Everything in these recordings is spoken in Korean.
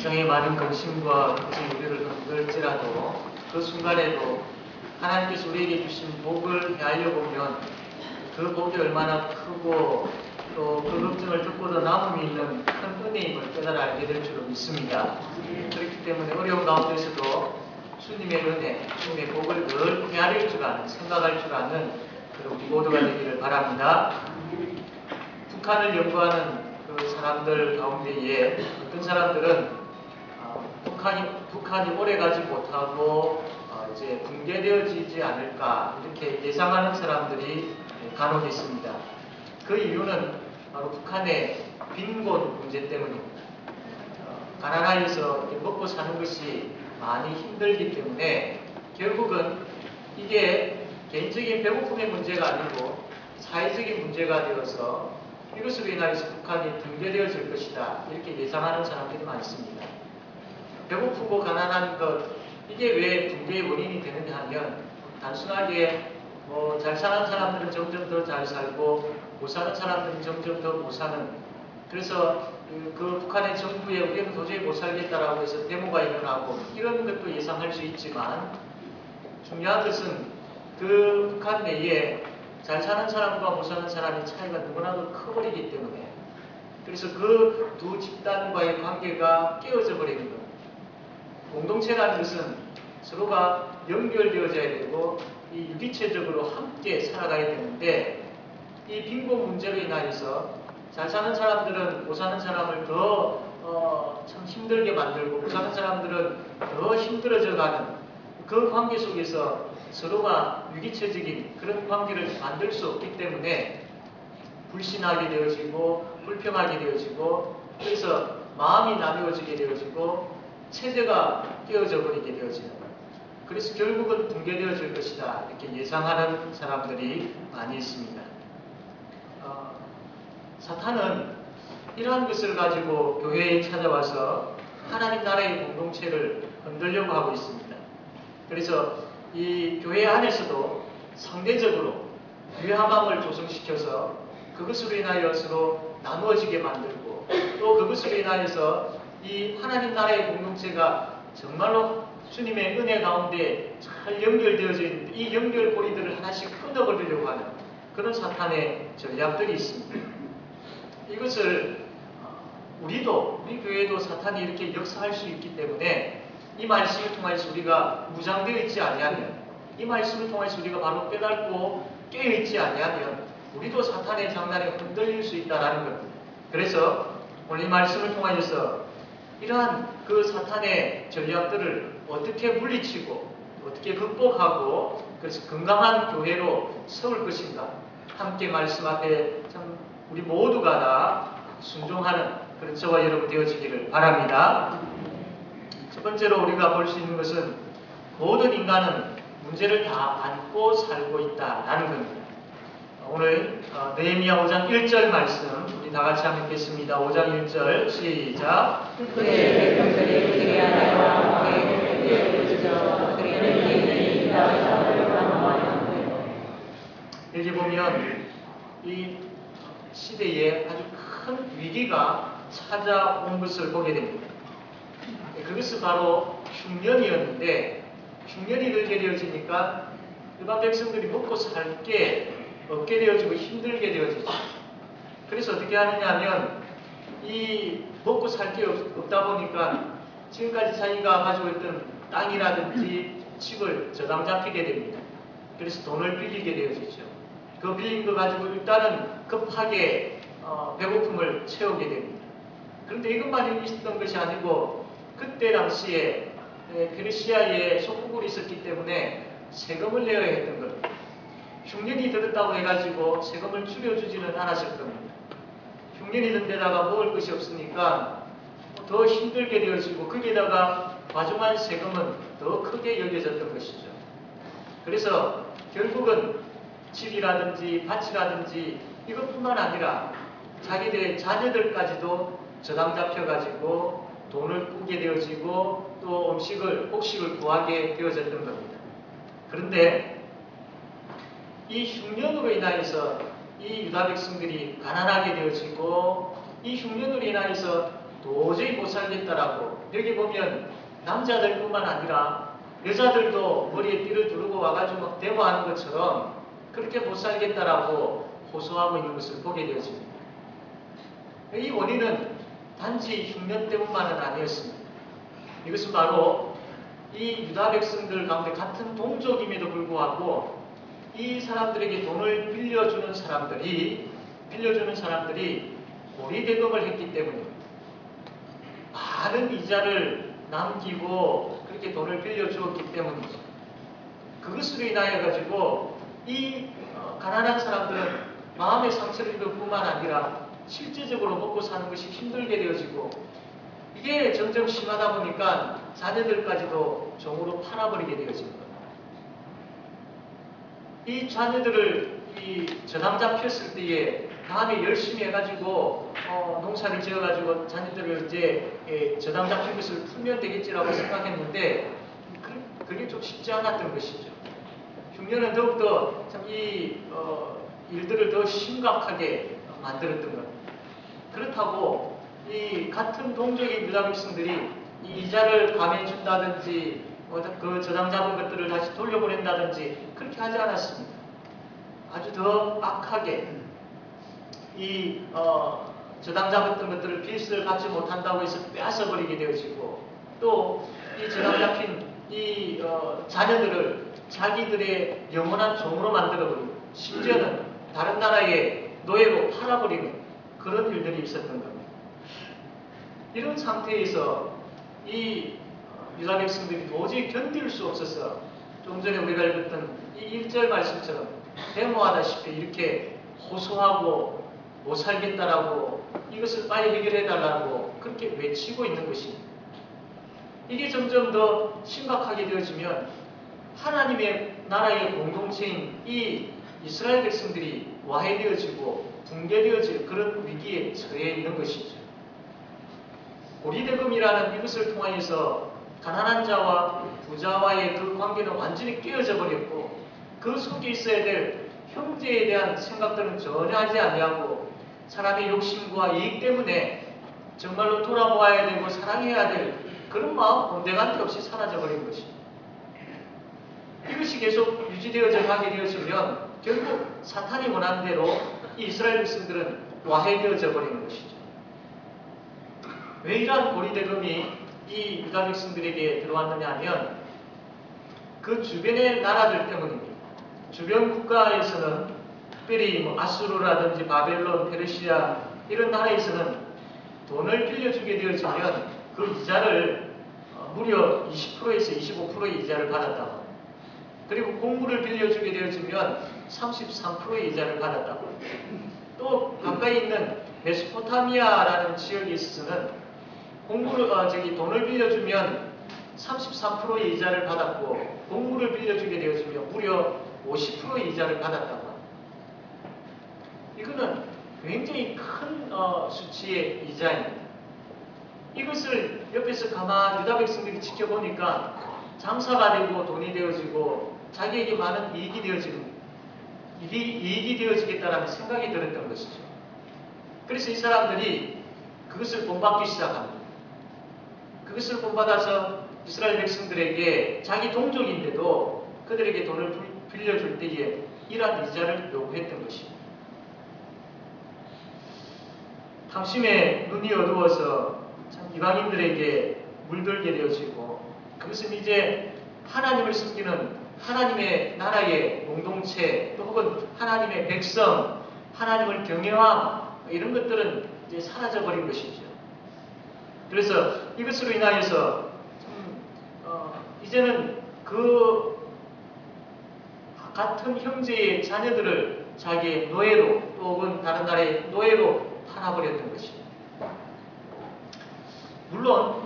세상의 많은 근심과 걱정이 우리를 흔들지라도 그 순간에도 하나님께서 우리에게 주신 복을 헤아려 보면 그 복이 얼마나 크고 또 그 걱정을 듣고도 남음이 있는 큰 은혜임을 깨달아 알게 될 줄로 믿습니다. 그렇기 때문에 어려운 가운데서도 주님의 은혜, 주님의 복을 늘 헤아릴 줄 아는, 생각할 줄 아는 그런 우리 모두가 되기를 바랍니다. 북한을 연구하는 그 사람들 가운데에 어떤 사람들은 북한이 오래가지 못하고 이제 붕괴되어지지 않을까 이렇게 예상하는 사람들이 간혹 있습니다. 그 이유는 바로 북한의 빈곤 문제 때문입니다. 가난하여서 먹고 사는 것이 많이 힘들기 때문에 결국은 이게 개인적인 배고픔의 문제가 아니고 사회적인 문제가 되어서 이것으로 인하여서 북한이 붕괴되어질 것이다 이렇게 예상하는 사람들이 많습니다. 배고프고 가난한 것 이게 왜 붕괴의 원인이 되느냐 하면 단순하게 잘 사는 사람들은 점점 더 잘 살고 못 사는 사람들은 점점 더 못 사는, 그래서 그 북한의 정부에 우리는 도저히 못 살겠다라고 해서 데모가 일어나고 이런 것도 예상할 수 있지만 중요한 것은 그 북한 내에 잘 사는 사람과 못 사는 사람의 차이가 너무나도 커버리기 때문에 그래서 그 두 집단과의 관계가 깨어져 버리는 겁니다. 공동체라는 것은 서로가 연결되어져야 되고 이 유기체적으로 함께 살아가야 되는데 이 빈곤 문제로 인하여서 잘 사는 사람들은 못 사는 사람을 더 참 힘들게 만들고 못 사는 사람들은 더 힘들어져 가는 그 관계 속에서 서로가 유기체적인 그런 관계를 만들 수 없기 때문에 불신하게 되어지고 불평하게 되어지고 그래서 마음이 나누어지게 되어지고 체제가 깨어져 버리게 되어지는 거예요. 그래서 결국은 붕괴되어질 것이다 이렇게 예상하는 사람들이 많이 있습니다. 사탄은 이러한 것을 가지고 교회에 찾아와서 하나님 나라의 공동체를 흔들려고 하고 있습니다. 그래서 이 교회 안에서도 상대적으로 유화감을 조성시켜서 그것으로 인하여 서로 나누어지게 만들고 또 그것으로 인하여서 이 하나님 나라의 공동체가 정말로 주님의 은혜 가운데 잘 연결되어져 있는데 이 연결고리들을 하나씩 끊어버리려고 하는 그런 사탄의 전략들이 있습니다. 이것을 우리 교회도 사탄이 이렇게 역사할 수 있기 때문에 이 말씀을 통해서 우리가 무장되어 있지 아니하면 이 말씀을 통해서 우리가 바로 깨닫고 깨어있지 아니하면 우리도 사탄의 장난에 흔들릴 수 있다는 겁니다. 그래서 오늘 이 말씀을 통해서 이러한 그 사탄의 전략들을 어떻게 물리치고 어떻게 극복하고 그래서 건강한 교회로 세울 것인가 함께 말씀 앞에 참 우리 모두가 다 순종하는 그런 저와 여러분 되어지기를 바랍니다. 첫 번째로 우리가 볼 수 있는 것은 모든 인간은 문제를 다 안고 살고 있다라는 겁니다. 오늘 느헤미야 5장 1절 말씀 우리 다 같이 한번 읽겠습니다. 5장 1절 시작. 그의 백성들이 그에게 하여 그의 부르짖어 그에게 이 나의 간구하였고. 여기 보면 이 시대에 아주 큰 위기가 찾아온 것을 보게 됩니다. 그것은 바로 흉년이었는데 흉년이 들게 되어지니까 일반 백성들이 먹고 살 게 없게 되어지고 힘들게 되어지죠. 그래서 어떻게 하느냐 하면 이 먹고 살 게 없다 보니까 지금까지 자기가 가지고 있던 땅이라든지 집을 저당 잡히게 됩니다. 그래서 돈을 빌리게 되어지죠. 그 빌린 거 가지고 일단은 급하게 배고픔을 채우게 됩니다. 그런데 이것만 있었던 것이 아니고 그때 당시에 페르시아에 속국으로 있었기 때문에 세금을 내야 했던 겁니다. 흉년이 들었다고 해가지고 세금을 줄여주지는 않았을 겁니다. 흉년이 든 데다가 먹을 것이 없으니까 더 힘들게 되어지고 거기에다가 과중한 세금은 더 크게 여겨졌던 것이죠. 그래서 결국은 집이라든지 밭이라든지 이것뿐만 아니라 자기들의 자녀들까지도 저당 잡혀가지고 돈을 꾸게 되어지고 또 곡식을 구하게 되어졌던 겁니다. 그런데 이 흉년으로 인하여서 이 유다 백성들이 가난하게 되어지고 이 흉년으로 인하여서 도저히 못 살겠다라고, 여기 보면 남자들뿐만 아니라 여자들도 머리에 띠를 두르고 와가지고 막 데모하는 것처럼 그렇게 못 살겠다라고 호소하고 있는 것을 보게 되어집니다. 이 원인은 단지 흉년 때문만은 아니었습니다. 이것은 바로 이 유다 백성들 가운데 같은 동족임에도 불구하고 이 사람들에게 돈을 빌려주는 사람들이 고리대금을 했기 때문입니다. 많은 이자를 남기고 그렇게 돈을 빌려주었기 때문이죠. 그것으로 인하여 가지고 이 가난한 사람들은 마음의 상처를 입을 뿐만 아니라 실제적으로 먹고 사는 것이 힘들게 되어지고, 이게 점점 심하다 보니까 자녀들까지도 종으로 팔아버리게 되어진 겁니다. 이 자녀들을 이 저당 잡혔을 때에 다음에 열심히 해가지고 농사를 지어가지고 자녀들을 이제 저당 잡힌 것을 풀면 되겠지라고 생각했는데 그게 좀 쉽지 않았던 것이죠. 흉년은 더욱더 참 이 일들을 더 심각하게 만들었던 겁니다. 그렇다고 이 같은 동족의 유다 백성들이 이 이자를 감해준다든지 그 저당 잡은 것들을 다시 돌려보낸다든지 그렇게 하지 않았습니다. 아주 더 악하게 이 저당 잡았던 것들을 빚을 갚지 못한다고 해서 빼앗아버리게 되어지고, 또 이 저당 잡힌 이 자녀들을 자기들의 영원한 종으로 만들어버리고, 심지어는 다른 나라의 노예로 팔아버리는 그런 일들이 있었던 겁니다. 이런 상태에서 이 유다 백성들이 도저히 견딜 수 없어서 좀 전에 우리가 읽었던 이 1절 말씀처럼 데모하다시피 이렇게 호소하고 못 살겠다라고, 이것을 빨리 해결해달라고 그렇게 외치고 있는 것입니다. 이게 점점 더 심각하게 되어지면 하나님의 나라의 공동체인 이 이스라엘 백성들이 와해되어지고 붕괴되어질 그런 위기에 처해 있는 것이죠. 고리대금이라는 이것을 통하여서 가난한 자와 부자와의 그 관계는 완전히 깨어져 버렸고, 그 속에 있어야 될 형제에 대한 생각들은 전혀 하지 아니하고, 사람의 욕심과 이익 때문에 정말로 돌아보아야 되고 사랑해야 될 그런 마음 온데간데 없이 사라져버린 것입니다. 이것이 계속 유지되어져 가게 되어지면 결국 사탄이 원하는 대로 이 이스라엘 백성들은 와해되어져 버리는 것이죠. 왜 이러한 고리대금이 이 유다 백성들에게 들어왔느냐 하면 그 주변의 나라들 때문입니다. 주변 국가에서는 특별히 아수르라든지 바벨론, 페르시아 이런 나라에서는 돈을 빌려주게 되어지면 그 이자를 무려 20%에서 25%의 이자를 받았다고, 그리고 공물을 빌려주게 되어지면 33%의 이자를 받았다고, 또 가까이 있는 메소포타미아라는 지역에 있어서는 돈을 빌려주면 33%의 이자를 받았고, 공물을 빌려주게 되어지면 무려 50%의 이자를 받았다고 합니다. 이거는 굉장히 큰 수치의 이자입니다. 이것을 옆에서 가만히 유다 백성들이 지켜보니까 장사가 되고 돈이 되어지고 자기에게 많은 이익이 되어지겠다라는 생각이 들었던 것이죠. 그래서 이 사람들이 그것을 본받기 시작합니다. 그것을 본받아서 이스라엘 백성들에게 자기 동족인데도 그들에게 돈을 빌려줄 때에 이러한 이자를 요구했던 것입니다. 탐심에 눈이 어두워서 참 이방인들에게 물들게 되어지고, 그것은 이제 하나님을 섬기는 하나님의 나라의 공동체, 또 혹은 하나님의 백성, 하나님을 경외함, 이런 것들은 이제 사라져버린 것이죠. 그래서 이것으로 인하여서 이제는 그 같은 형제의 자녀들을 자기의 노예로, 또 혹은 다른 나라의 노예로 팔아버렸던 것입니다. 물론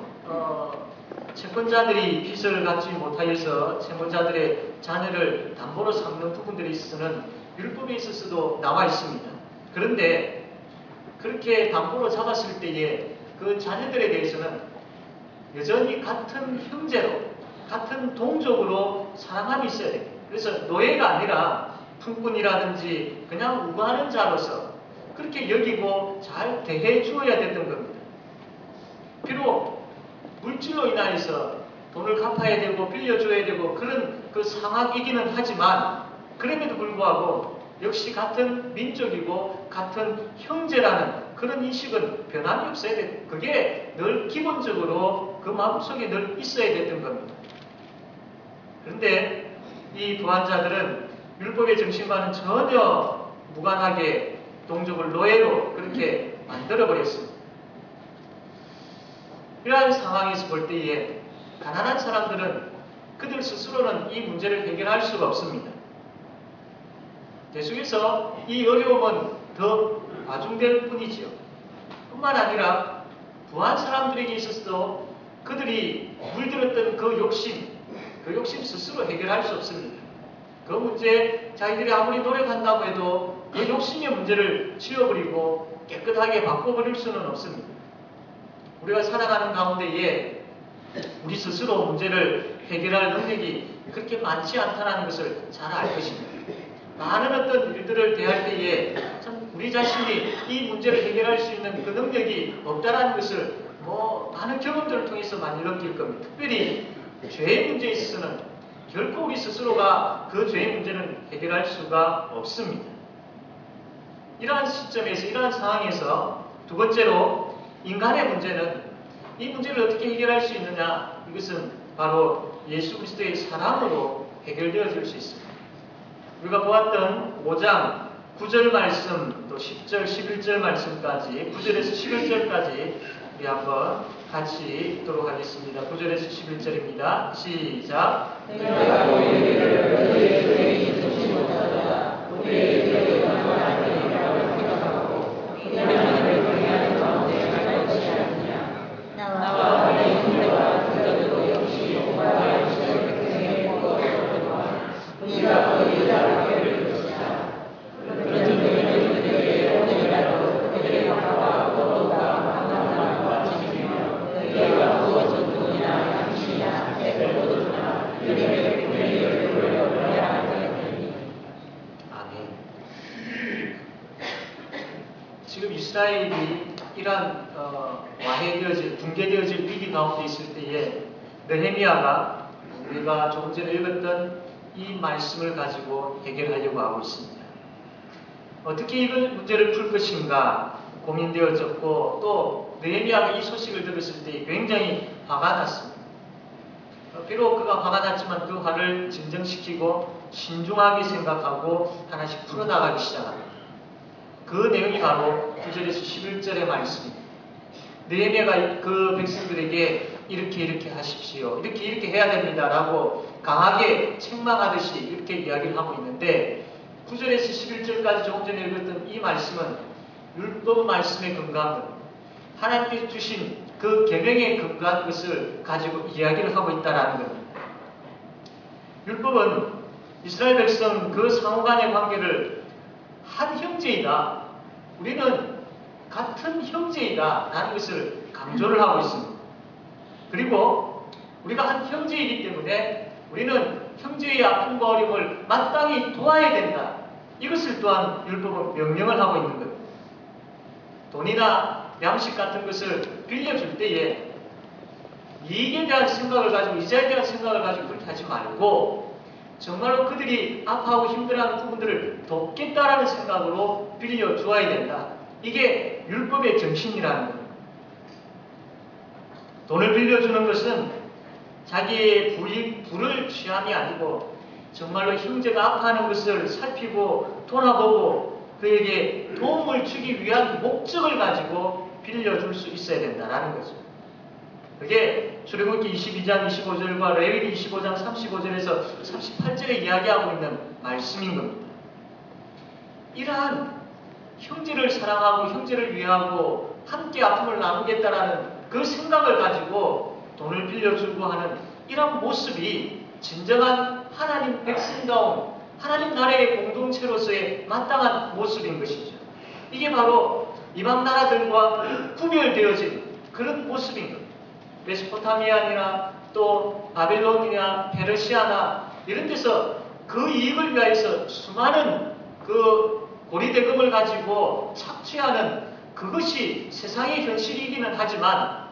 채권자들이 빚을 갚지 못하여서 채권자들의 자녀를 담보로 삼는 부분들에 있어서는 율법에 있어서도 나와 있습니다. 그런데 그렇게 담보로 잡았을 때에 그 자녀들에 대해서는 여전히 같은 형제로, 같은 동족으로 사랑함이 있어야 돼요. 그래서 노예가 아니라 품꾼이라든지 그냥 우거하는 자로서 그렇게 여기고 잘 대해 주어야 됐던 겁니다. 비록 물질로 인하여서 돈을 갚아야 되고 빌려줘야 되고 그런 그 상황이기는 하지만 그럼에도 불구하고 역시 같은 민족이고 같은 형제라는 그런 인식은 변함이 없어야 돼. 그게 늘 기본적으로 그 마음속에 늘 있어야 됐던 겁니다. 그런데 이 부한자들은 율법의 정신과는 전혀 무관하게 동족을 노예로 그렇게 만들어버렸습니다. 이러한 상황에서 볼 때에 가난한 사람들은 그들 스스로는 이 문제를 해결할 수가 없습니다. 계속해서 이 어려움은 더 과중될 뿐이지요. 뿐만 아니라 부한 사람들에게 있어서도 그들이 물들었던 그 욕심 스스로 해결할 수 없습니다. 그 문제 자기들이 아무리 노력한다고 해도 이 욕심의 문제를 지워버리고 깨끗하게 바꿔버릴 수는 없습니다. 우리가 살아가는 가운데에 우리 스스로 문제를 해결할 능력이 그렇게 많지 않다는 것을 잘 알 것입니다. 많은 어떤 일들을 대할 때에 참 우리 자신이 이 문제를 해결할 수 있는 그 능력이 없다는 것을 많은 경험들을 통해서 많이 느낄 겁니다. 특별히 죄의 문제에 있어서는 결코 우리 스스로가 그 죄의 문제는 해결할 수가 없습니다. 이러한 시점에서 이러한 상황에서 두 번째로 인간의 문제는 이 문제를 어떻게 해결할 수 있느냐, 이것은 바로 예수 그리스도의 사랑으로 해결되어질 수 있습니다. 우리가 보았던 5장 9절 말씀, 또 10절, 11절 말씀까지 9절에서 11절까지 우리 한번 같이 읽도록 하겠습니다. 9절에서 11절입니다. 시작. 내가 너희를 너희의 뜻이 못하다 우리의 뜻을 하나님이라고 생각하고 이들을 경외하는 가운데 갈 것이 아니냐. 나와 내 형제와 그들도 역시 여호와의 뜻을 행했고 우리가 너희를 알게 될 것이다. 그러니 너희는 그들에게 오늘이라도 그들의 화와 포도가 강함과 같으며 너희가 무엇은 돈이나 양식이나 색을 거두나 그들에게 분리를 돌려버려야 하겠느니. 아멘. 지금 이스라엘이 이러한 와해되어질, 붕괴되어질 위기 가운데 있을 때에 느헤미야가 우리가 조금 전에 읽었던 이 말씀을 가지고 해결하려고 하고 있습니다. 어떻게 이걸 문제를 풀 것인가 고민되어졌고 또 느헤미야가 이 소식을 들었을 때 굉장히 화가 났습니다. 비록 그가 화가 났지만 그 화를 진정시키고 신중하게 생각하고 하나씩 풀어나가기 시작합니다. 그 내용이 바로 9절에서 11절의 말씀입니다. 느헤미야가 그 백성들에게 이렇게 하십시오. 이렇게 해야 됩니다. 라고 강하게 책망하듯이 이렇게 이야기를 하고 있는데 9절에서 11절까지 조금 전에 읽었던 이 말씀은 율법 말씀의 근간은 하나님께서 주신 그 계명의 근간 것을 가지고 이야기를 하고 있다는 겁니다. 율법은 이스라엘 백성 그 상호간의 관계를 한 형제이다. 우리는 같은 형제이다. 라는 것을 강조를 하고 있습니다. 그리고 우리가 한 형제이기 때문에 우리는 형제의 아픔과 어려움을 마땅히 도와야 된다. 이것을 또한 율법은 명령을 하고 있는 겁니다. 돈이나 양식 같은 것을 빌려줄 때에 이익에 대한 생각을 가지고 이자에 대한 생각을 가지고 그렇게 하지 말고 정말로 그들이 아파하고 힘들어하는 부분들을 돕겠다라는 생각으로 빌려주어야 된다. 이게 율법의 정신이라는 겁니다. 돈을 빌려주는 것은 자기의 불을 취함이 아니고 정말로 형제가 아파하는 것을 살피고 돌아보고 그에게 도움을 주기 위한 목적을 가지고 빌려줄 수 있어야 된다는 거죠. 그게 출애굽기 22장 25절과 레위기 25장 35절에서 38절에 이야기하고 있는 말씀인 겁니다. 이러한 형제를 사랑하고 형제를 위하고 함께 아픔을 나누겠다라는 그 생각을 가지고 돈을 빌려주고 하는 이런 모습이 진정한 하나님 백성다운 하나님 나라의 공동체로서의 마땅한 모습인 것이죠. 이게 바로 이방 나라들과 구별되어진 그런 모습인 겁니다. 메소포타미아나 또 바벨론이나 페르시아나 이런 데서 그 이익을 위하여서 수많은 그 고리대금을 가지고 착취하는 그것이 세상의 현실이기는 하지만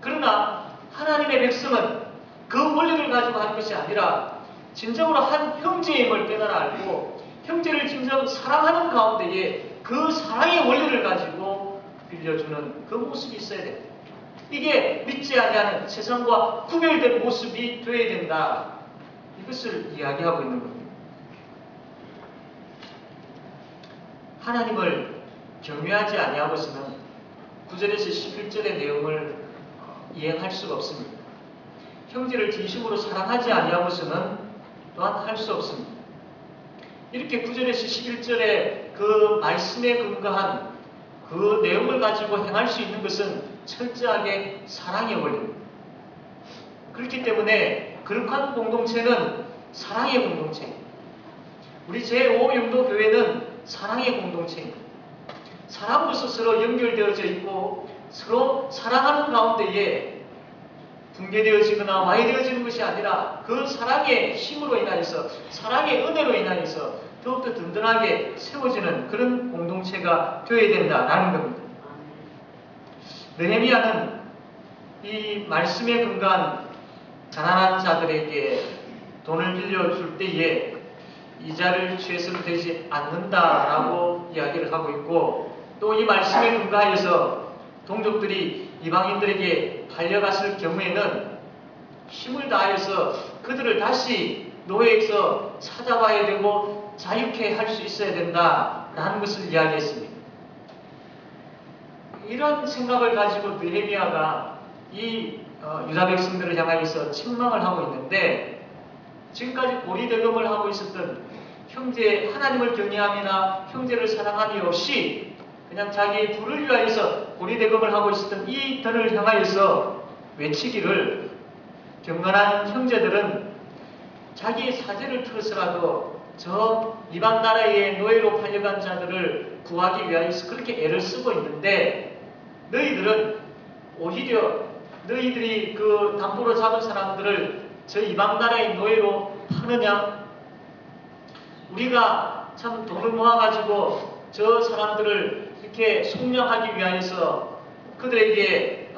그러나 하나님의 백성은 그 원리를 가지고 하는 것이 아니라 진정으로 한 형제임을 깨달아 알고 형제를 진정 사랑하는 가운데에 그 사랑의 원리를 가지고 빌려주는 그 모습이 있어야 됩니다. 이게 믿지 아니하는 세상과 구별된 모습이 되어야 된다. 이것을 이야기하고 있는 겁니다. 하나님을 경외하지 아니하고서는 9절에서 11절의 내용을 이행할 수가 없습니다. 형제를 진심으로 사랑하지 아니하고서는 또한 할 수 없습니다. 이렇게 9절에서 11절의 그 말씀에 근거한 그 내용을 가지고 행할 수 있는 것은 철저하게 사랑의 원리입니다. 그렇기 때문에 거룩한 공동체는 사랑의 공동체입니다. 우리 제5영도교회는 사랑의 공동체입니다. 사랑으로서 서로 연결되어져 있고 서로 사랑하는 가운데에 붕괴되어지거나 와해되어지는 것이 아니라 그 사랑의 힘으로 인하여서 사랑의 은혜로 인하여서 더욱더 든든하게 세워지는 그런 공동체가 되어야 된다라는 겁니다. 느헤미야는 이 말씀에 근거한 가난한 자들에게 돈을 빌려줄 때에 이자를 취해서는 되지 않는다라고 이야기를 하고 있고, 또 이 말씀에 근거하여서 동족들이 이방인들에게 달려갔을 경우에는 힘을 다해서 그들을 다시 노예에서 찾아와야 되고 자유케 할 수 있어야 된다라는 것을 이야기했습니다. 이런 생각을 가지고 느헤미야가 이 유다 백성들을 향하여서 책망을 하고 있는데, 지금까지 고리대금을 하고 있었던 형제, 하나님을 경외함이나 형제를 사랑함이 없이 그냥 자기의 부를 위하여서 고리대금을 하고 있었던 이 들을 향하여서 외치기를, 경건한 형제들은 자기의 사제를 틀어서라도 저 이방 나라의 노예로 팔려간 자들을 구하기 위하여서 그렇게 애를 쓰고 있는데, 너희들은 오히려 너희들이 그 담보로 잡은 사람들을 저 이방 나라의 노예로 파느냐? 우리가 참 돈을 모아가지고 저 사람들을 이렇게 속량하기 위하여서 그들에게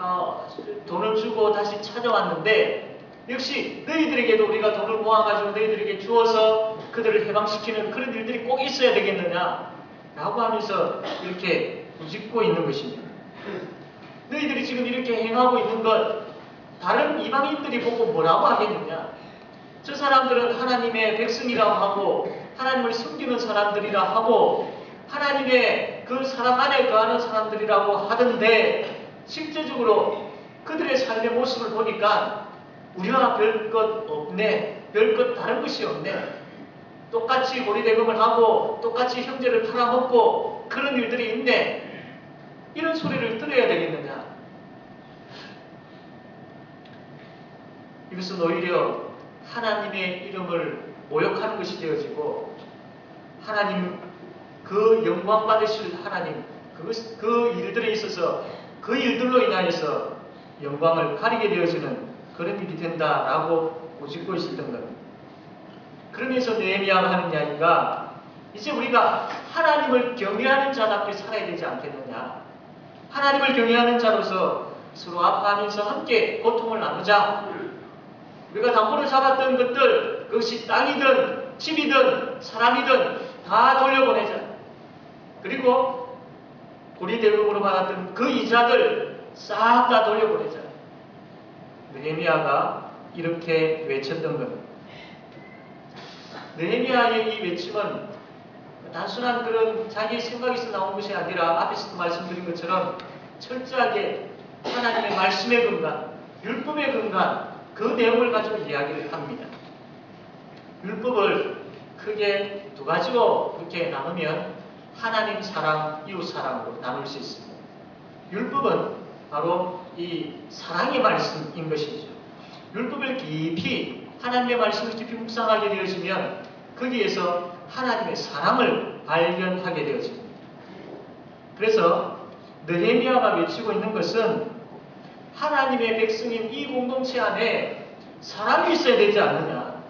돈을 주고 다시 찾아왔는데, 역시 너희들에게도 우리가 돈을 모아가지고 너희들에게 주어서 그들을 해방시키는 그런 일들이 꼭 있어야 되겠느냐? 라고 하면서 이렇게 부짓고 있는 것입니다. 너희들이 지금 이렇게 행하고 있는 것 다른 이방인들이 보고 뭐라고 하겠느냐? 저 사람들은 하나님의 백성이라고 하고 하나님을 섬기는 사람들이라 하고 하나님의 그 사랑 안에 거하는 사람들이라고 하던데, 실제적으로 그들의 삶의 모습을 보니까 우리와 별 것 없네, 별 것 다른 것이 없네, 똑같이 고리대금을 하고 똑같이 형제를 팔아먹고 그런 일들이 있네, 이런 소리를 들어야 되겠느냐? 이것은 오히려 하나님의 이름을 모욕하는 것이 되어지고, 하나님 그 영광 받으실 하나님 그 일들에 있어서 그 일들로 인하여서 영광을 가리게 되어지는 그런 일이 된다라고 꼬집고 있었던 겁니다. 그러면서 느헤미야가 하는 이야기가, 이제 우리가 하나님을 경외하는 자답게 살아야 되지 않겠느냐? 하나님을 경외하는 자로서 서로 아파하면서 함께 고통을 나누자. 우리가 담보로 잡았던 것들, 그것이 땅이든 집이든 사람이든 다 돌려보내자. 그리고 고리대금으로 받았던 그 이자들 싹 다 돌려보내자. 느헤미야가 이렇게 외쳤던 겁니다. 느헤미야의 이 외침은 단순한 그런 자기 생각에서 나온 것이 아니라 앞에서도 말씀드린 것처럼 철저하게 하나님의 말씀에 근거한, 율법에 근거한 그 내용을 가지고 이야기를 합니다. 율법을 크게 두 가지로 이렇게 나누면 하나님 사랑, 이웃 사랑으로 나눌 수 있습니다. 율법은 바로 이 사랑의 말씀인 것이죠. 율법을 깊이, 하나님의 말씀을 깊이 묵상하게 되어지면 거기에서 하나님의 사랑을 발견하게 되어집니다. 그래서 느헤미야가 외치고 있는 것은 하나님의 백성인 이 공동체 안에 사랑이 있어야 되지 않느냐,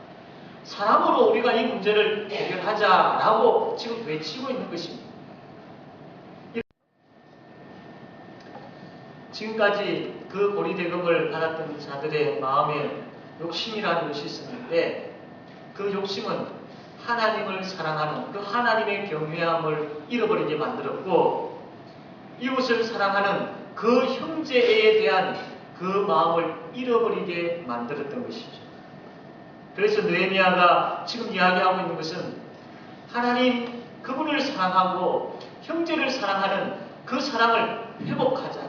사랑으로 우리가 이 문제를 해결하자라고 지금 외치고 있는 것입니다. 지금까지 그 고리대금을 받았던 자들의 마음에 욕심이라는 것이 있었는데, 그 욕심은 하나님을 사랑하는 그 하나님의 경외함을 잃어버리게 만들었고, 이웃을 사랑하는 그 형제에 대한 그 마음을 잃어버리게 만들었던 것이죠. 그래서 느헤미야가 지금 이야기하고 있는 것은 하나님 그분을 사랑하고 형제를 사랑하는 그 사랑을 회복하자.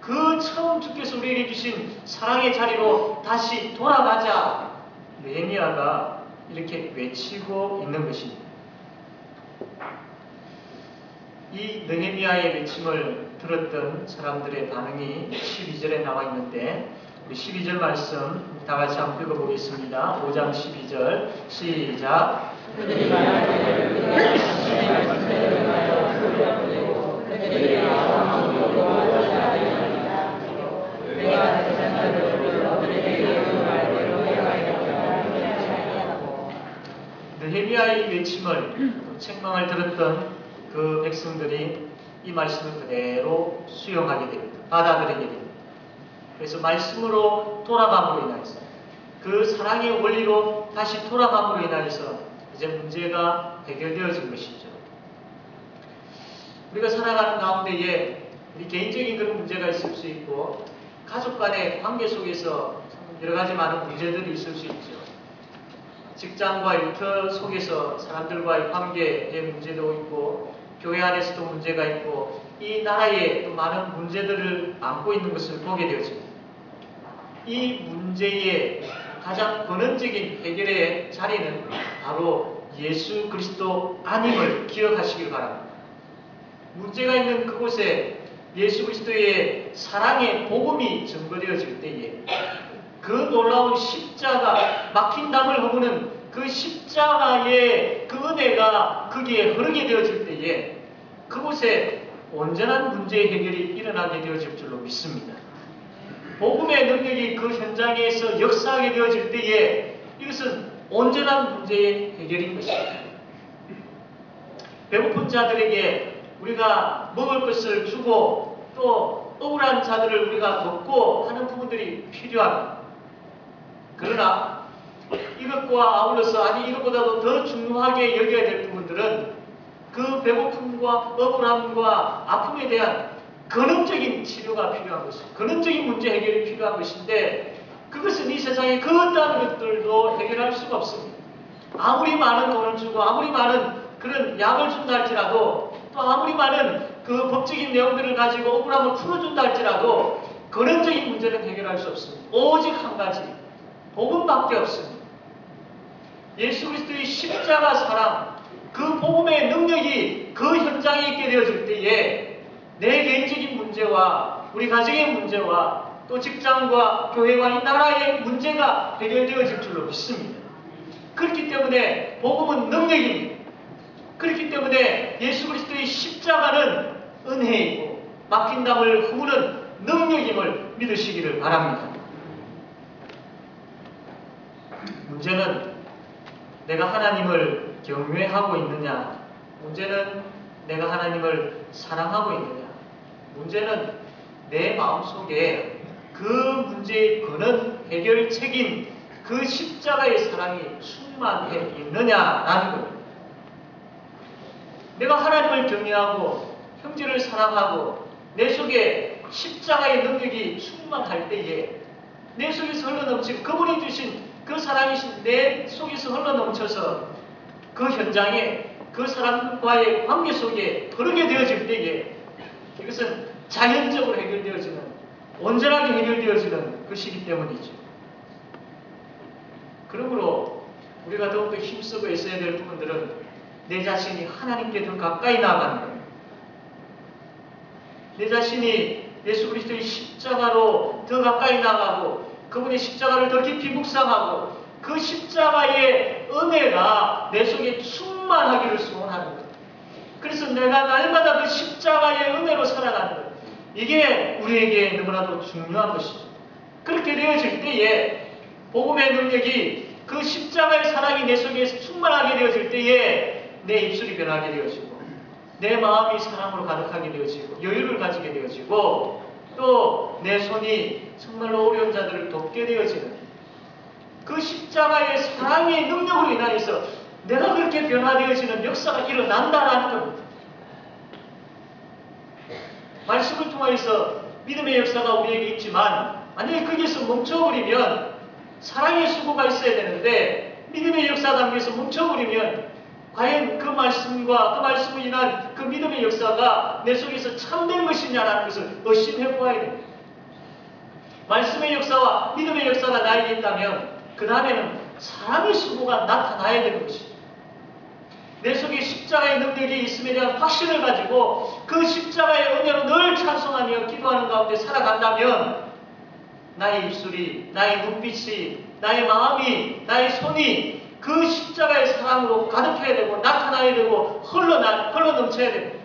그 처음 주께서 우리에게 주신 사랑의 자리로 다시 돌아가자. 느헤미야가 이렇게 외치고 있는 것입니다. 이 느헤미야의 외침을 들었던 사람들의 반응이 12절에 나와 있는데, 우리 12절 말씀 다 같이 한번 읽어보겠습니다. 5장 12절 시작. 느헤미야의 외침을, 책망을 들었던 그 백성들이 이 말씀을 그대로 수용하게 됩니다. 받아들이게 됩니다. 그래서 말씀으로 돌아감으로 인하여서, 그 사랑의 원리로 다시 돌아감으로 인하여서 이제 문제가 해결되어진 것이죠. 우리가 살아가는 가운데에 우리 개인적인 그런 문제가 있을 수 있고, 가족 간의 관계 속에서 여러 가지 많은 문제들이 있을 수 있죠. 직장과 일터 속에서 사람들과의 관계의 문제도 있고, 교회 안에서도 문제가 있고, 이 나라에 또 많은 문제들을 안고 있는 것을 보게 되어집니다. 이 문제의 가장 근원적인 해결의 자리는 바로 예수 그리스도 아님을 기억하시길 바랍니다. 문제가 있는 그곳에 예수 그리스도의 사랑의 복음이 증거되어질 때에, 그 놀라운 십자가, 막힌 담을 허무는 그 십자가의 그 은혜가 거기에 흐르게 되어질 때에 그곳에 온전한 문제 해결이 일어나게 되어질 줄로 믿습니다. 복음의 능력이 그 현장에서 역사하게 되어질 때에 이것은 온전한 문제의 해결인 것입니다. 배고픈 자들에게 우리가 먹을 것을 주고, 또 억울한 자들을 우리가 돕고 하는 부분들이 필요합니다. 그러나 이것과 아울러서, 아니 이것보다도 더 중요하게 여겨야 될 부분들은 그 배고픔과 억울함과 아픔에 대한 근원적인 치료가 필요한 것입니다. 근원적인 문제 해결이 필요한 것인데, 그것은 이 세상의 그 어떠한 것들도 해결할 수가 없습니다. 아무리 많은 돈을 주고, 아무리 많은 그런 약을 준다 할지라도, 또 아무리 많은 그 법적인 내용들을 가지고 억울함을 풀어준다 할지라도 근원적인 문제는 해결할 수 없습니다. 오직 한 가지, 복음밖에 없습니다. 예수 그리스도의 십자가 사랑, 그 복음의 능력이 그 현장에 있게 되어질 때에 내 개인적인 문제와 우리 가정의 문제와 또 직장과 교회와 이 나라의 문제가 해결되어질 줄로 믿습니다. 그렇기 때문에 복음은 능력입니다. 그렇기 때문에 예수 그리스도의 십자가는 은혜이고 막힌 담을 허무는 능력임을 믿으시기를 바랍니다. 문제는 내가 하나님을 경외하고 있느냐, 문제는 내가 하나님을 사랑하고 있느냐, 문제는 내 마음속에 그 문제의 근원 해결책인 그 십자가의 사랑이 충만해 있느냐라는 겁니다. 내가 하나님을 경외하고 형제를 사랑하고 내 속에 십자가의 능력이 충만할 때에 내 속에서 흘러넘치고 그분이 주신 그 사랑이 내 속에서 흘러넘쳐서 그 현장에 그 사람과의 관계 속에 흐르게 되어질 때에 이것은 자연적으로 해결되어지는, 온전하게 해결되어지는 것이기 때문이죠. 그러므로 우리가 더욱더 힘쓰고 있어야 될 부분들은 내 자신이 하나님께 더 가까이 나아가는 겁니다. 내 자신이 예수 그리스도의 십자가로 더 가까이 나가고 그분의 십자가를 더 깊이 묵상하고 그 십자가의 은혜가 내 속에 충만하기를 소원하는 것. 그래서 내가 날마다 그 십자가의 은혜로 살아가는 것. 이게 우리에게 너무나도 중요한 것이죠. 그렇게 되어질 때에 복음의 능력이 그 십자가의 사랑이 내 속에 충만하게 되어질 때에 내 입술이 변하게 되어지고 내 마음이 사랑으로 가득하게 되어지고 여유를 가지게 되어지고 또 내 손이 정말로 어려운 자들을 돕게 되어지는 그 십자가의 사랑의 능력으로 인하여서 내가 그렇게 변화되어지는 역사가 일어난다라는 겁니다. 말씀을 통하여서 믿음의 역사가 우리에게 있지만 만약에 거기에서 멈춰버리면 사랑의 수고가 있어야 되는데 믿음의 역사 단계에서 멈춰버리면 과연 그 말씀과 그 말씀으로 인한 그 믿음의 역사가 내 속에서 참된 것이냐라는 것을 의심해 보아야 됩니다. 말씀의 역사와 믿음의 역사가 나에게 있다면 그 다음에는 사랑의 수고가 나타나야 되는 것이죠. 내 속에 십자가의 능력이 있음에 대한 확신을 가지고 그 십자가의 은혜로 늘 찬송하며 기도하는 가운데 살아간다면 나의 입술이, 나의 눈빛이, 나의 마음이, 나의 손이 그 십자가의 사랑으로 가득해야 되고 나타나야 되고 흘러 넘쳐야 됩니다.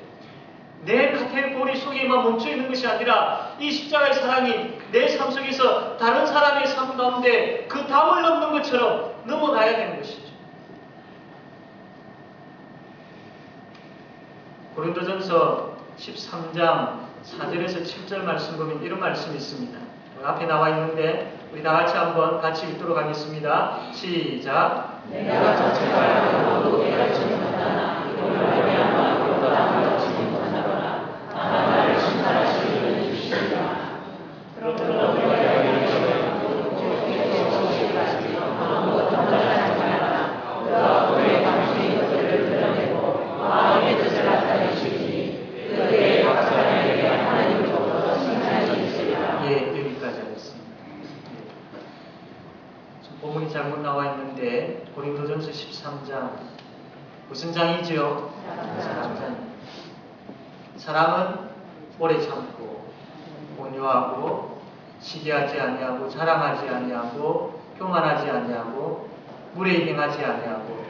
내 카테고리 속에만 멈춰있는 것이 아니라 이 십자가의 사랑이 내 삶 속에서 다른 사람의 삶 가운데 그 담을 넘는 것처럼 넘어가야 되는 것이죠. 고린도전서 13장 4절에서 7절 말씀 보면 이런 말씀이 있습니다. 앞에 나와 있는데 우리 다 같이 읽도록 하겠습니다. 시작. 내가 자체가 내가 전하나 이를 말미암아 그보다 가르치지 못하노라. 다만 나를 신발하시는 주시리라. 그러므로 우리가 아무것도 하지 말라. 그가 그의 당신의 것들을 드러내고 마음의 뜻을 나타내시니 그들의 각사에게 하나님으로부터 칭찬이 있으리라. 예, 여기까지 하겠습니다. 본문이 잘못 나와 있는데 고린도전서 13장 무슨 장이지요? 사랑장. 사랑은 오래 참고 온유하고 시기하지 아니하고 자랑하지 아니하고 교만하지 아니하고 무례히 행하지 아니하고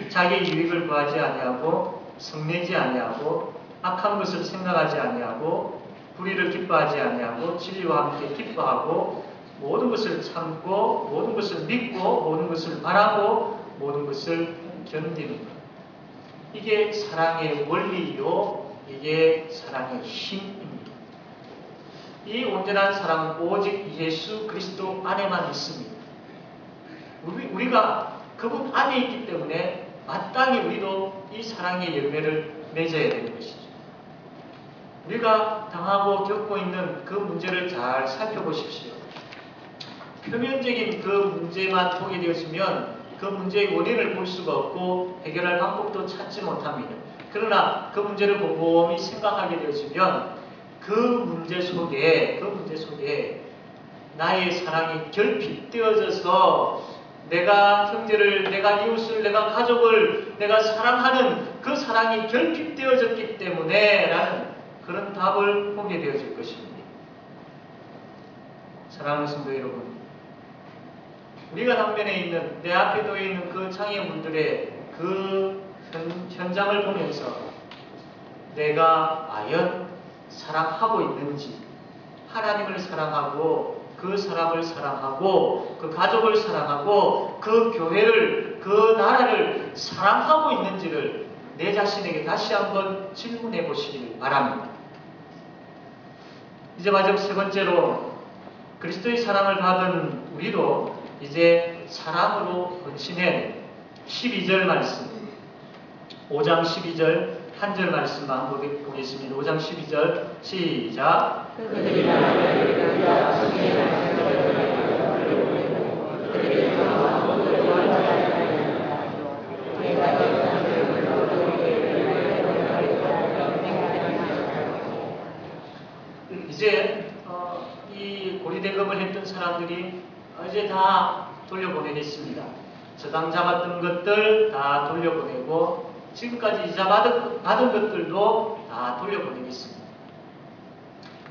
자기 유익을 구하지 아니하고 성내지 아니하고 악한 것을 생각하지 아니하고 불의를 기뻐하지 아니하고 진리와 함께 기뻐하고 모든 것을 참고 모든 것을 믿고 모든 것을 바라고 모든 것을 견디는 것. 이게 사랑의 원리요. 이게 사랑의 힘입니다. 이 온전한 사랑은 오직 예수 그리스도 안에만 있습니다. 우리가 그분 안에 있기 때문에 마땅히 우리도 이 사랑의 열매를 맺어야 되는 것이죠. 우리가 당하고 겪고 있는 그 문제를 잘 살펴보십시오. 표면적인 그 문제만 보게 되어지면 그 문제의 원인을 볼 수가 없고 해결할 방법도 찾지 못합니다. 그러나 그 문제를 곰곰이 생각하게 되어지면 그 문제 속에 나의 사랑이 결핍되어져서 내가 형제를, 내가 이웃을, 내가 가족을 내가 사랑하는 그 사랑이 결핍되어졌기 때문에 라는 그런 답을 보게 되어질 것입니다. 사랑하는 성도 여러분, 우리가 당면에 있는 내 앞에 놓여 있는 그 장애물들의 그 현장을 보면서 내가 과연 사랑하고 있는지, 하나님을 사랑하고 그 사람을 사랑하고 그 가족을 사랑하고 그 교회를, 그 나라를 사랑하고 있는지를 내 자신에게 다시 한번 질문해 보시길 바랍니다. 이제 마지막 세 번째로 그리스도의 사랑을 받은 우리도 이제 사랑으로 헌신해 12절 말씀, 5장 12절 한 절 말씀만 보겠습니다. 5장 12절 시작. 이제 이 고리대금을 했던 사람들이 이제 다 돌려보내겠습니다. 저당 잡았던 것들 다 돌려보내고 지금까지 이자 받은 것들도 다 돌려보내겠습니다.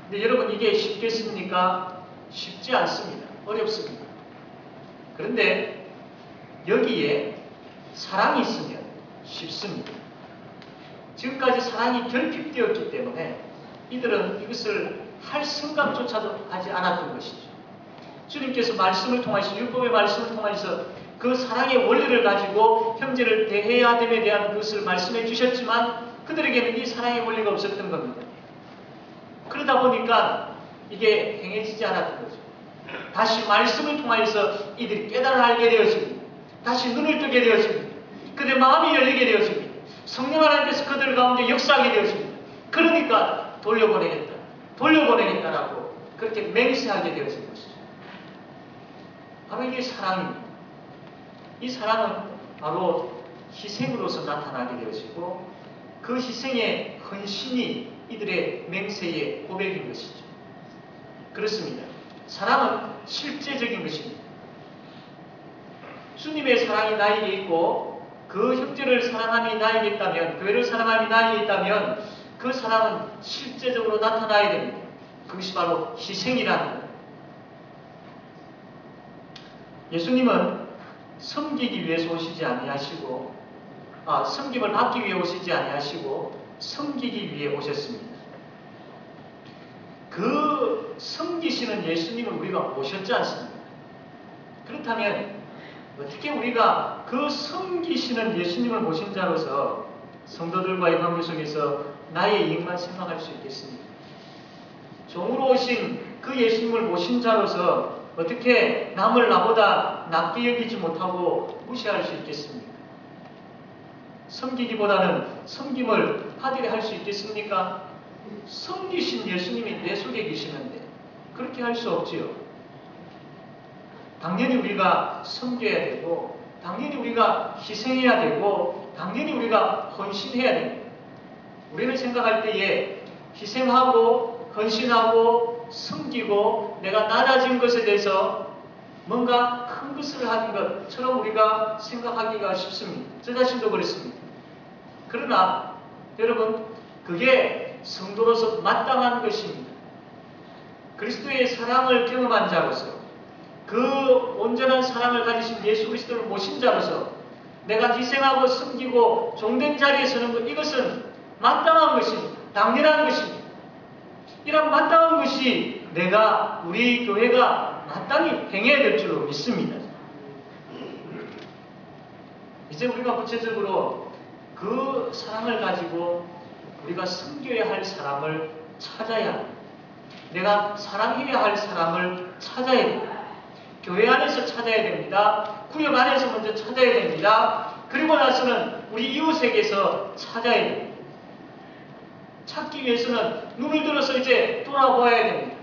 근데 여러분 이게 쉽겠습니까? 쉽지 않습니다. 어렵습니다. 그런데 여기에 사랑이 있으면 쉽습니다. 지금까지 사랑이 결핍되었기 때문에 이들은 이것을 할 생각조차도 하지 않았던 것이죠. 주님께서 말씀을 통하여서, 율법의 말씀을 통하여서 그 사랑의 원리를 가지고 형제를 대해야 됨에 대한 것을 말씀해 주셨지만 그들에게는 이 사랑의 원리가 없었던 겁니다. 그러다 보니까 이게 행해지지 않았던 거죠. 다시 말씀을 통하여서 이들이 깨달아 알게 되었습니다. 다시 눈을 뜨게 되었습니다. 그들의 마음이 열리게 되었습니다. 성령 하나님께서 그들 가운데 역사하게 되었습니다. 그러니까 돌려보내겠다라고 그렇게 맹세하게 되었을 것이죠. 바로 이게 사랑입니다. 이 사랑은 바로 희생으로서 나타나게 되어지고 그 희생의 헌신이 이들의 맹세의 고백인 것이죠. 그렇습니다. 사랑은 실제적인 것입니다. 주님의 사랑이 나에게 있고 그 형제를 사랑함이 나에게 있다면, 교회를 사랑함이 나에게 있다면 그 사랑은 실제적으로 나타나야 됩니다. 그것이 바로 희생이라는 거예요. 예수님은 섬기기 위해서 오시지 아니하시고, 섬김을 받기 위해 오시지 아니하시고 섬기기 위해 오셨습니다. 그 섬기시는 예수님을 우리가 모셨지 않습니까? 그렇다면 어떻게 우리가 그 섬기시는 예수님을 모신 자로서 성도들과의 관계 속에서 나의 이익만 생각할 수 있겠습니까? 종으로 오신 그 예수님을 모신 자로서 어떻게 남을 나보다 낮게 여기지 못하고 무시할 수 있겠습니까? 섬기기보다는 섬김을 하되려 할 수 있겠습니까? 섬기신 예수님이 내 속에 계시는데 그렇게 할 수 없지요. 당연히 우리가 섬겨야 되고, 당연히 우리가 희생해야 되고, 당연히 우리가 헌신해야 됩니다. 우리는 생각할 때에 희생하고 헌신하고 섬기고 내가 낮아진 것에 대해서 뭔가 큰 것을 하는 것처럼 우리가 생각하기가 쉽습니다. 저 자신도 그렇습니다. 그러나 여러분, 그게 성도로서 마땅한 것입니다. 그리스도의 사랑을 경험한 자로서, 그 온전한 사랑을 가지신 예수 그리스도를 모신 자로서 내가 희생하고 섬기고 종된 자리에 서는 것, 이것은 마땅한 것입니다. 당연한 것입니다. 이런 마땅한 것이 내가, 우리 교회가 마땅히 행해야 될 줄로 믿습니다. 이제 우리가 구체적으로 그 사랑을 가지고 우리가 섬겨야 할 사람을 찾아야 합니다. 내가 사랑해야 할 사람을 찾아야 됩니다. 교회 안에서 찾아야 됩니다. 구역 안에서 먼저 찾아야 됩니다. 그리고 나서는 우리 이웃에게서 찾아야 됩니다. 찾기 위해서는 눈을 들어서 이제 돌아보아야 됩니다.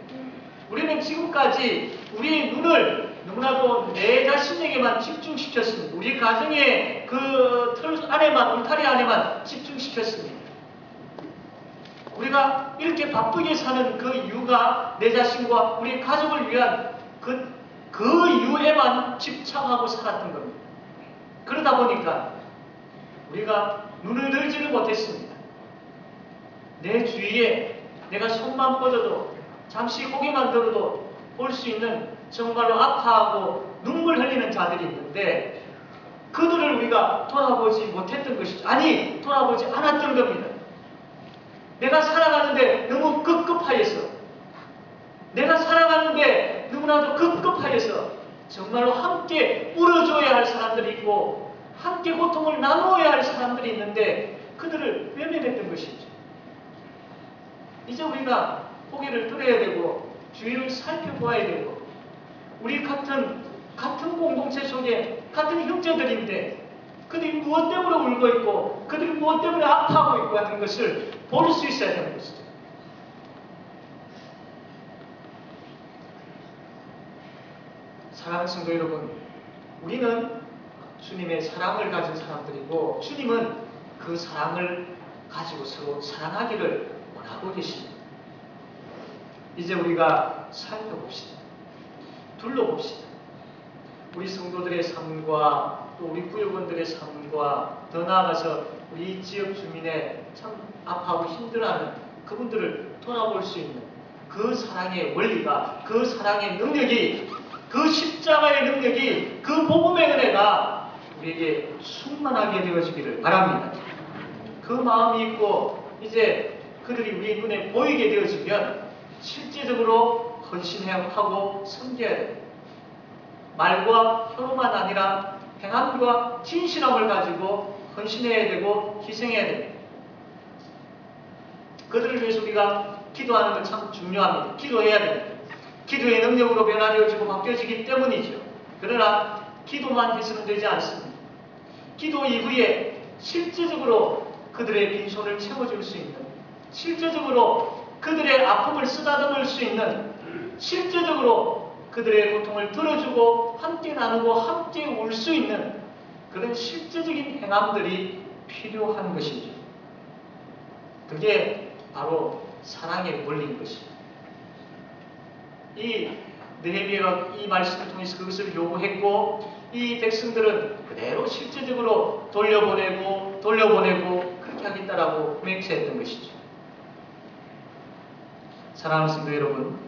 우리는 지금까지 우리의 눈을 너무나도 내 자신에게만 집중시켰습니다. 우리 가정의 그 틀 안에만, 울타리 안에만 집중시켰습니다. 우리가 이렇게 바쁘게 사는 그 이유가 내 자신과 우리 가족을 위한 그 이유에만 집착하고 살았던 겁니다. 그러다 보니까 우리가 눈을 들지를 못했습니다. 내 주위에 내가 손만 뻗어도, 잠시 고개만 들어도 볼 수 있는 정말로 아파하고 눈물 흘리는 자들이 있는데 그들을 우리가 돌아보지 못했던 것이죠. 아니, 돌아보지 않았던 겁니다. 내가 살아가는데 너무 급급하여서, 내가 살아가는데 너무나도 급급하여서 정말로 함께 울어줘야 할 사람들이 있고 함께 고통을 나누어야 할 사람들이 있는데 그들을 외면했던 것이죠. 이제 우리가 고개를 들어야 되고 주위를 살펴보아야 되고, 우리 같은 공동체 속에 같은 형제들인데 그들이 무엇 때문에 울고 있고 그들이 무엇 때문에 아파하고 있고 하는 것을 볼 수 있어야 되는 것이죠. 사랑하는 성도 여러분, 우리는 주님의 사랑을 가진 사람들이고 주님은 그 사랑을 가지고 서로 사랑하기를 원하고 계십니다. 이제 우리가 살펴봅시다. 둘러봅시다. 우리 성도들의 삶과 또 우리 구역원들의 삶과 더 나아가서 우리 지역 주민의 참 아파하고 힘들어하는 그분들을 돌아볼 수 있는 그 사랑의 원리가, 그 사랑의 능력이, 그 십자가의 능력이, 그 복음의 은혜가 우리에게 충만하게 되어지기를 바랍니다. 그 마음이 있고 이제 그들이 우리 눈에 보이게 되어지면 실제적으로 헌신하고 섬겨야 됩니다. 말과 혀로만 아니라 행함과 진실함을 가지고 헌신해야 되고 희생해야 됩니다. 그들을 위해서 우리가 기도하는 건 참 중요합니다. 기도해야 됩니다. 기도의 능력으로 변화되어지고 바뀌어지기 때문이죠. 그러나 기도만 해서는 되지 않습니다. 기도 이후에 실제적으로 그들의 빈손을 채워줄 수 있는, 실제적으로 그들의 아픔을 쓰다듬을 수 있는, 실제적으로 그들의 고통을 들어주고 함께 나누고 함께 울 수 있는 그런 실제적인 행함들이 필요한 것이죠. 그게 바로 사랑의 원리인 것입니다. 이 느헤미야가 이 말씀을 통해서 그것을 요구했고, 이 백성들은 그대로 실제적으로 돌려보내고 그렇게 하겠다라고 맹세했던 것이죠. 사랑하는 성도 여러분,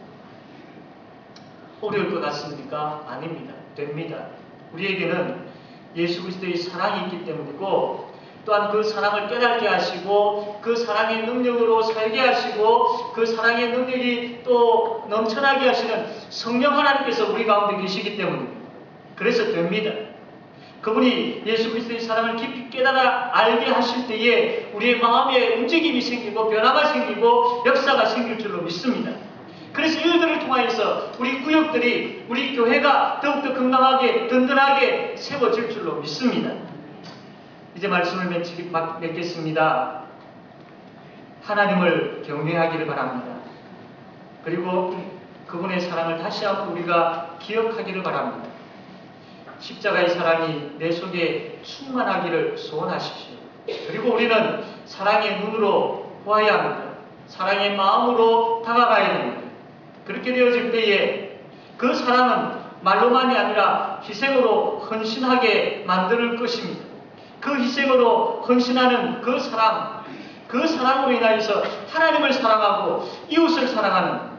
어려울 것 같습니까? 아닙니다. 됩니다. 우리에게는 예수 그리스도의 사랑이 있기 때문이고, 또한 그 사랑을 깨닫게 하시고 그 사랑의 능력으로 살게 하시고 그 사랑의 능력이 또 넘쳐나게 하시는 성령 하나님께서 우리 가운데 계시기 때문입니다. 그래서 됩니다. 그분이 예수 그리스도의 사랑을 깊이 깨달아 알게 하실 때에 우리의 마음에 움직임이 생기고 변화가 생기고 역사가 생길 줄로 믿습니다. 그래서 이들을 통하여서 우리 구역들이, 우리 교회가 더욱더 건강하게 든든하게 세워질 줄로 믿습니다. 이제 말씀을 맺겠습니다. 하나님을 경외하기를 바랍니다. 그리고 그분의 사랑을 다시 한번 우리가 기억하기를 바랍니다. 십자가의 사랑이 내 속에 충만하기를 소원하십시오. 그리고 우리는 사랑의 눈으로 보아야 합니다. 사랑의 마음으로 다가가야 됩니다. 그렇게 되어질 때에 그 사랑은 말로만이 아니라 희생으로 헌신하게 만들 것입니다. 그 희생으로 헌신하는 그 사랑으로 인하여서 하나님을 사랑하고 이웃을 사랑하는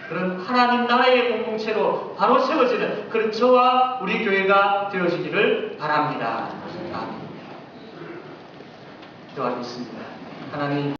그런 하나님 나라의 공동체로 바로 세워지는 그런 저와 우리 교회가 되어지기를 바랍니다. 기도하겠습니다. 하나님.